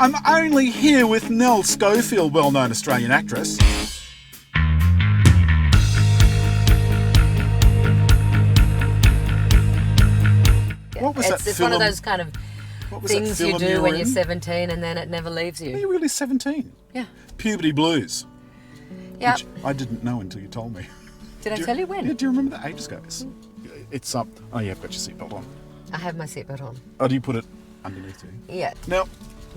I'm only here with Nell Schoefield, well-known Australian actress. What was that It's film? one of those kind of things you do when you're 17 and then it never leaves Are you. you really 17? Yeah. Puberty blues. Yeah. Which I didn't know until you told me. Did I tell you when? Yeah, do you remember that ages ago? It's up. Oh, you have got your seatbelt on. I have my seatbelt on. Oh, do you put it underneath you? Yeah. Now,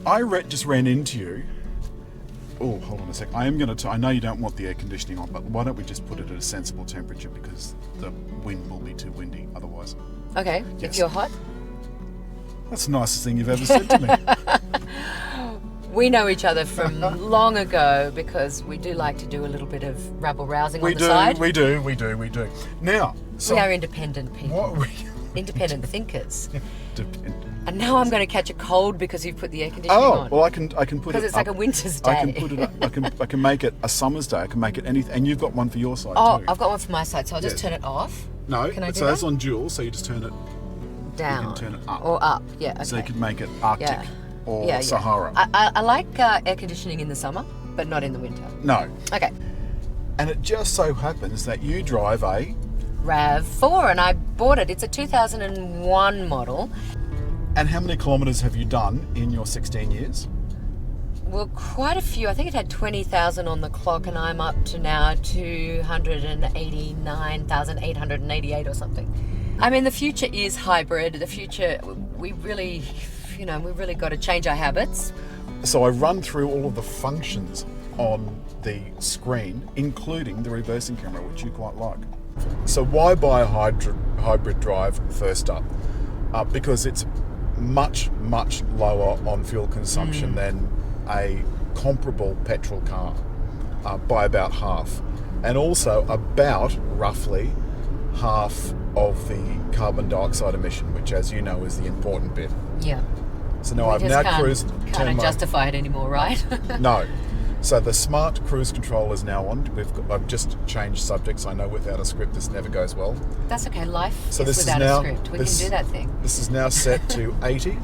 I just ran into you. Oh, hold on a sec. I am going to... I know you don't want the air conditioning on, but why don't we just put it at a sensible temperature because the wind will be too windy otherwise. Okay. Yes. If you're hot. That's the nicest thing you've ever said to me. We know each other from long ago because we do like to do a little bit of rabble-rousing on the side. We do. Now... We are independent people. What we... Independent thinkers. Dependent. And now I'm going to catch a cold because you've put the air conditioning on. Well, I can put it because it's like a winter's day. I can put it up. I can make it a summer's day. I can make it anything. And you've got one for your side too. I've got one for my side, so I'll just turn it off. No, can I do so that? that's on dual. So you just turn it down. You can turn it up. Or up, yeah. Okay. So you could make it Arctic or Sahara. I like air conditioning in the summer, but not in the winter. No. Okay. And it just so happens that you drive a Rav4, and I bought it. It's a 2001 model. And how many kilometres have you done in your 16 years? Well, quite a few. I think it had 20,000 on the clock, and I'm up to now 289,888 or something. I mean, the future is hybrid. The future, we really got to change our habits. So I run through all of the functions on the screen, including the reversing camera, which you quite like. So why buy a hybrid drive first up? Because it's much, much lower on fuel consumption than a comparable petrol car by about half. And also about roughly half of the carbon dioxide emission, which, as you know, is the important bit. Yeah. So now I've now cruised... Can't justify it anymore, right? No. So the smart cruise control is now on. I've just changed subjects. I know without a script this never goes well. That's okay. Life so is without a script. We can do that thing. This is now set to 80,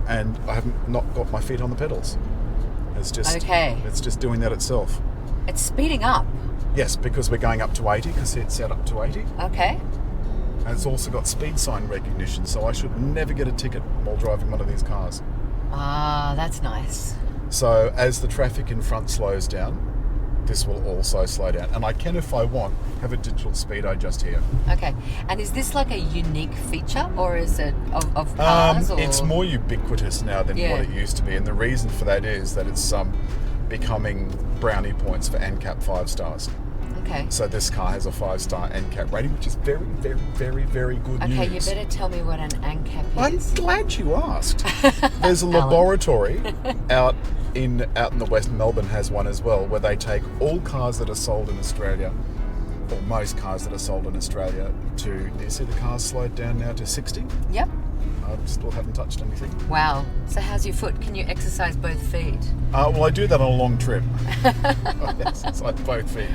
and I haven't not got my feet on the pedals. It's just It's just doing that itself. It's speeding up. Yes, because we're going up to 80 because it's set up to 80. Okay. And it's also got speed sign recognition, so I should never get a ticket while driving one of these cars. Ah, that's nice. So as the traffic in front slows down, this will also slow down. And I can, if I want, have a digital speedo just here. Okay. And is this like a unique feature, or is it of cars? It's more ubiquitous now than what it used to be. And the reason for that is that it's becoming brownie points for ANCAP 5 stars. Okay. So this car has a 5-star ANCAP rating, which is very, very, very, very good news. Okay, you better tell me what an ANCAP is. I'm glad you asked. There's a laboratory out in the West. Melbourne has one as well, where they take all cars that are sold in Australia, or most cars that are sold in Australia, do you see the cars slowed down now to 60? Yep. I still haven't touched anything. Wow. So how's your foot? Can you exercise both feet? Well, I do that on a long trip. Yes, it's like both feet.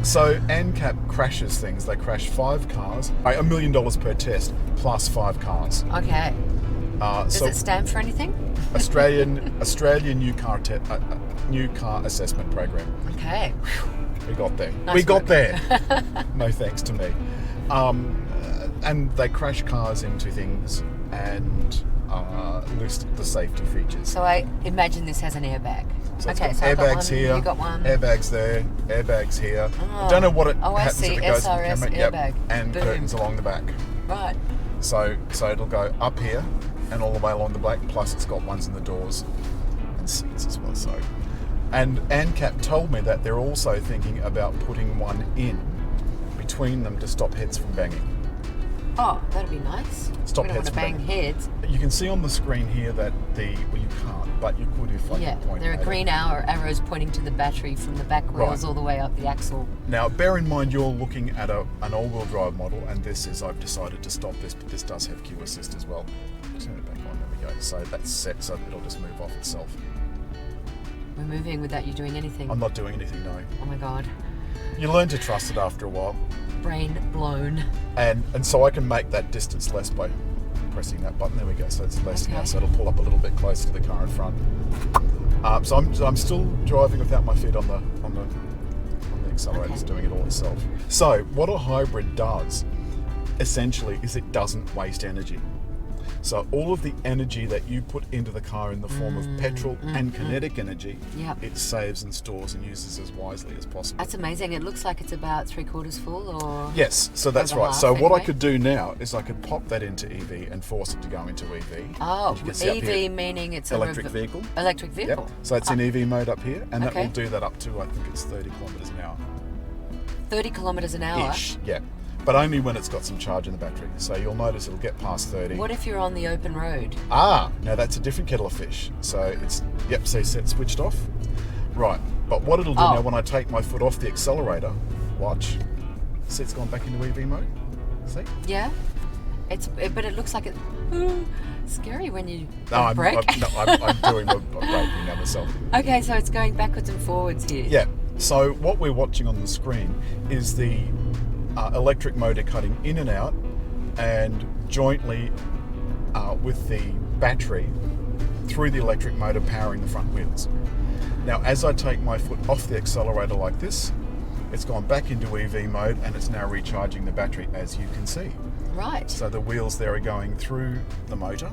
So ANCAP crashes things. They crash 5 cars, $1 million per test, plus 5 cars. Okay. Does it stand for anything? Australian new car assessment program. Okay. We got there. Nice work. There. No thanks to me. And they crash cars into things and list the safety features. So I imagine this has an airbag. So okay, so airbags here. You got one. Airbags there. Airbags here. Oh. I don't know what it I happens see. if it goes SRS to the camera. airbag. And Boom. curtains along the back. Right. So it'll go up here and all the way along the back. Plus it's got ones in the doors and seats as well. So, and ANCAP told me that they're also thinking about putting one in between them to stop heads from banging. Oh, that'd be nice. Stop we don't want heads to bang from heads. You can see on the screen here that you can't, but you could if I could point there are at green it. arrows pointing to the battery from the back wheels all the way up the axle. Now, bear in mind you're looking at an all-wheel drive model, and I've decided to stop this, but this does have Q Assist as well. Turn it back on, there we go. So that's set, so it'll just move off itself. We're moving without you doing anything. I'm not doing anything, no. Oh my God. You learn to trust it after a while. Brain blown. And so I can make that distance less by pressing that button. There we go. So it's less now. Okay. So it'll pull up a little bit closer to the car in front. So I'm still driving without my feet on the accelerator. It's doing it all itself. So what a hybrid does, essentially, is it doesn't waste energy. So all of the energy that you put into the car in the form of petrol and kinetic energy, it saves and stores and uses as wisely as possible. That's amazing. It looks like it's about 3/4 full, or yes, so that's over right. half, So what I anyway. could do now is I could pop that into EV and force it to go into EV. Oh, As you can see up EV here, meaning it's electric a vehicle. Electric vehicle. Yep. So it's in EV mode up here, and that Okay. will do that up to, I think it's 30 kilometres an hour. 30 kilometres an hour. Ish, yeah. But only when it's got some charge in the battery. So you'll notice it'll get past 30. What if you're on the open road? Now that's a different kettle of fish. So it's, see, set switched off. Right, but what it'll do now when I take my foot off the accelerator, watch, see it's gone back into EV mode? See? Yeah. But it looks like it's scary when you I'm brake. I'm doing the braking now myself. Okay, so it's going backwards and forwards here. Yeah, so what we're watching on the screen is the electric motor cutting in and out, and jointly with the battery through the electric motor powering the front wheels. Now as I take my foot off the accelerator like this, it's gone back into EV mode and it's now recharging the battery, as you can see. Right. So the wheels there are going through the motor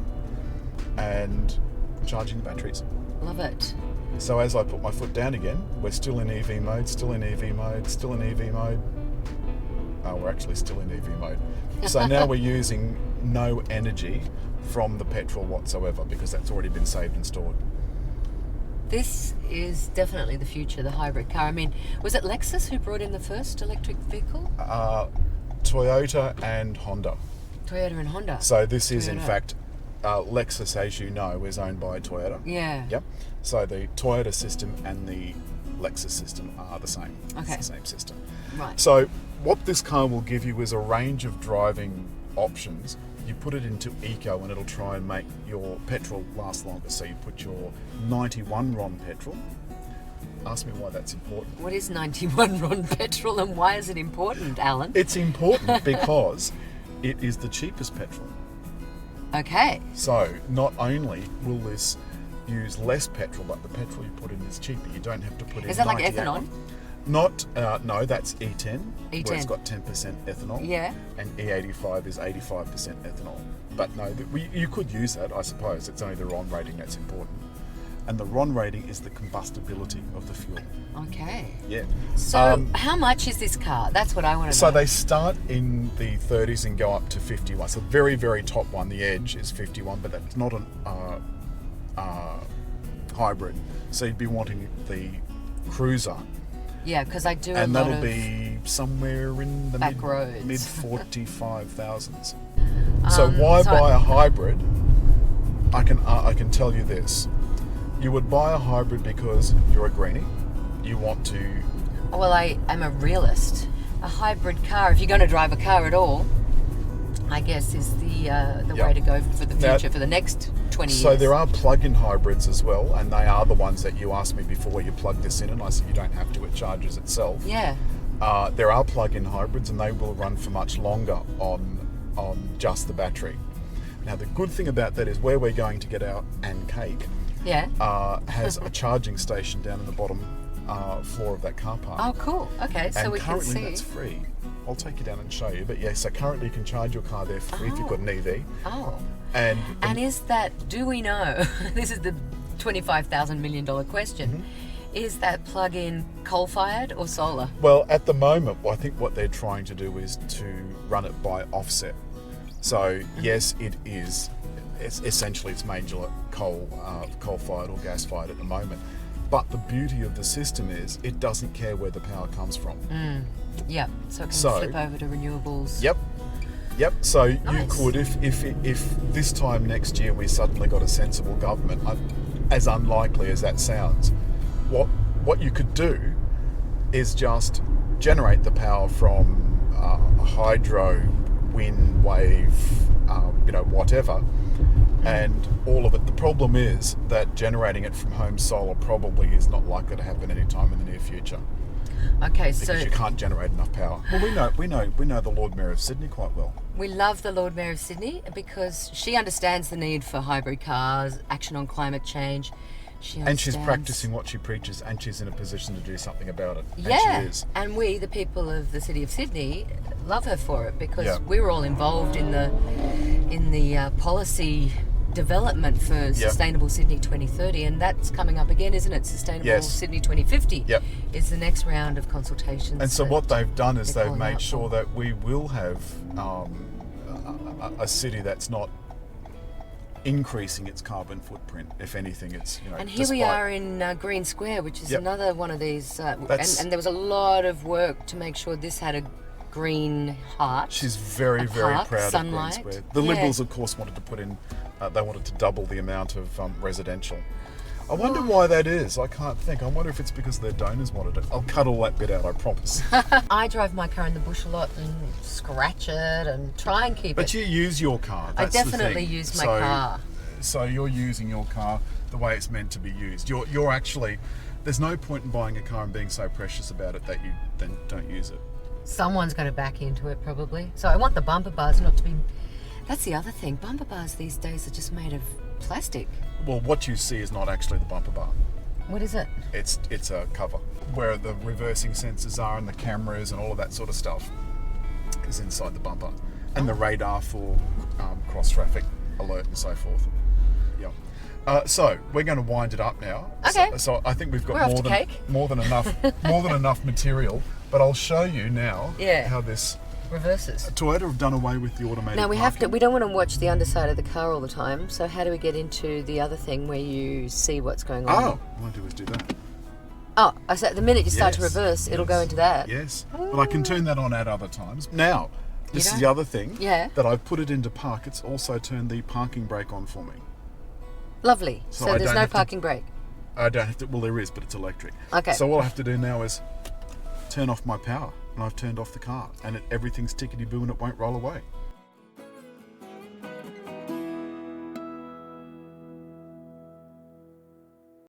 and charging the batteries. Love it. So as I put my foot down again, we're still in EV mode, still in EV mode, still in EV mode. We're actually still in EV mode. So now we're using no energy from the petrol whatsoever, because that's already been saved and stored. This is definitely the future, the hybrid car. I mean, was it Lexus who brought in the first electric vehicle? Toyota and Honda. Toyota and Honda. So this is in Toyota. fact, Lexus, as you know, is owned by Toyota. Yeah. Yep. So the Toyota system and the Lexus system are the same. Okay. It's the same system. Right. So what this car will give you is a range of driving options. You put it into eco and it'll try and make your petrol last longer. So you put your 91 RON petrol. Ask me why that's important. What is 91 RON petrol and why is it important, Alan? It's important because it is the cheapest petrol. Okay. So not only will this use less petrol, but the petrol you put in is cheaper. You don't have to put in. Is that like 98 ethanol? Not, no, that's E10, where E10. it's got 10% ethanol. Yeah. And E85 is 85% ethanol. But no, you could use that, I suppose. It's only the RON rating that's important. And the RON rating is the combustibility of the fuel. Okay. Yeah. So how much is this car? That's what I want to know. So they start in the 30s and go up to 51. So the very, very top one, the Edge, is 51, but that's not a hybrid. So you'd be wanting the Cruiser. Yeah, because I do a And lot that'll of... be somewhere in the back roads. mid 45,000s. So why so- buy a hybrid? I can tell you this. You would buy a hybrid because you're a greenie. You want to... Well, I am a realist. A hybrid car, if you're going to drive a car at all, I guess is the way to go for the future, for the next 20 years. So there are plug-in hybrids as well, and they are the ones that you asked me before where you plug this in, and I said you don't have to, it charges itself. Yeah. There are plug-in hybrids, and they will run for much longer on just the battery. Now the good thing about that is where we're going to get our ANCAP has a charging station down in the bottom floor of that car park. Oh, cool. Okay, so and we can currently see. that's free. I'll take you down and show you. But yeah, so currently you can charge your car there free if you've got an EV. Oh. And is that, do we know, this is the $25,000 million question, Mm-hmm. is that plug-in coal-fired or solar? well, at the moment, I think what they're trying to do is to run it by offset. So yes, it is. It's essentially it's major coal-fired or gas-fired at the moment. But the beauty of the system is it doesn't care where the power comes from. Yeah, so it can So- flip over to renewables. Yep. So you Nice. could, if this time next year we suddenly got a sensible government, as unlikely as that sounds, what you could do is just generate the power from hydro, wind, wave, whatever, and all of it. The problem is that generating it from home solar probably is not likely to happen anytime in the near future. Okay, so because you can't generate enough power. Well, we know the Lord Mayor of Sydney quite well. we love the Lord Mayor of Sydney because she understands the need for hybrid cars, action on climate change. And she's practicing what she preaches, and she's in a position to do something about it. Yeah, and she is. And we, the people of the city of Sydney, love her for it because Yeah. we were all involved in the policy development for Sustainable Sydney 2030, and that's coming up again, isn't it? Sustainable Sydney 2050 is the next round of consultations. And so what they've done is they've made sure for. that we will have a city that's not increasing its carbon footprint. If anything, it's, you know. And here we are in Green Square, which is another one of these. And there was a lot of work to make sure this had a green heart. She's very, very proud of Green Square. The Liberals, of course, wanted to put in. They wanted to double the amount of residential. I wonder why that is. I can't think. I wonder if it's because their donors wanted it. I'll cut all that bit out, I promise. I drive my car in the bush a lot and scratch it and try and keep it. But you use your car. I That's definitely the thing. use my car. So you're using your car the way it's meant to be used. You're actually. There's no point in buying a car and being so precious about it that you then don't use it. Someone's going to back into it probably. So I want the bumper bars not to be. That's the other thing. Bumper bars these days are just made of plastic. Well, what you see is not actually the bumper bar. What is it? It's a cover where the reversing sensors are and the cameras and all of that sort of stuff is inside the bumper, and the radar for cross traffic alert and so forth. Yeah. So we're going to wind it up now. Okay. So I think we've got more than enough material. But I'll show you now how this reverses. Toyota have done away with the automated. Now we parking. have to. We don't want to watch the underside of the car all the time. So how do we get into the other thing where you see what's going on? Oh, all I do is do that. Oh, so the minute you start to reverse, it'll go into that. Yes, but I can turn that on at other times. Now, this is the other thing. Yeah. That I've put it into park. It's also turned the parking brake on for me. Lovely. So there's no parking brake. I don't have to. Well, there is, but it's electric. Okay. So all I have to do now is turn off my power, and I've turned off the car, and everything's tickety-boo, and it won't roll away.